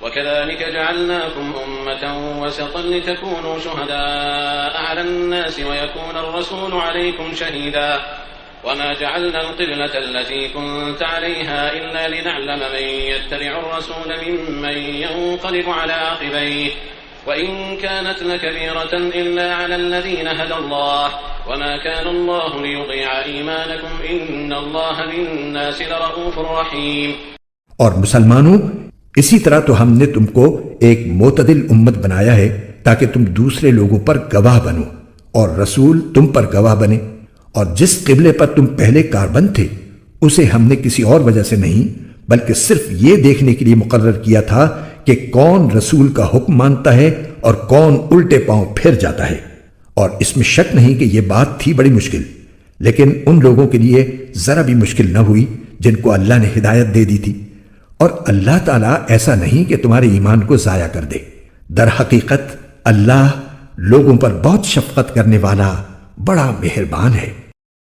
वकज़ालिक जअलनाकुम उम्मतन वसतन लितकूनू शुहदाअ अलन्नास वयकून अर्रसूलु अलैकुम शहीदा वमा जअलना अल-क़िबलता अल्लती कुन्त अलैहा इल्ला लिनअलम मन यत्तबि'ु अर्रसूल मिम्मन यन्क़लिबु अला आक़िबैहि वइन कानत लकबीरतन इल्ला अला अल्लज़ीना हदल्लाह वमा कान अल्लाहु लियुज़ीअ ईमानकुम इन्नल्लाह बिन्नासि लरऊफ़ुर रहीम। और मुसलमानों, इसी तरह तो हमने तुमको एक मोतदिल उम्मत बनाया है ताकि तुम दूसरे लोगों पर गवाह बनो और रसूल तुम पर गवाह बने। और जिस किबले पर तुम पहले कारबंद थे उसे हमने किसी और वजह से नहीं बल्कि सिर्फ ये देखने के लिए मुकर्रर किया था कि कौन रसूल का हुक्म मानता है और कौन उल्टे पांव फिर जाता है। और इसमें शक नहीं कि यह बात थी बड़ी मुश्किल, लेकिन उन लोगों के लिए जरा भी मुश्किल न हुई जिनको अल्लाह ने हिदायत दे दी थी। और अल्लाह ताला ऐसा नहीं कि तुम्हारे ईमान को जाया कर दे। दर हकीकत अल्लाह लोगों पर बहुत शफकत करने वाला बड़ा मेहरबान है।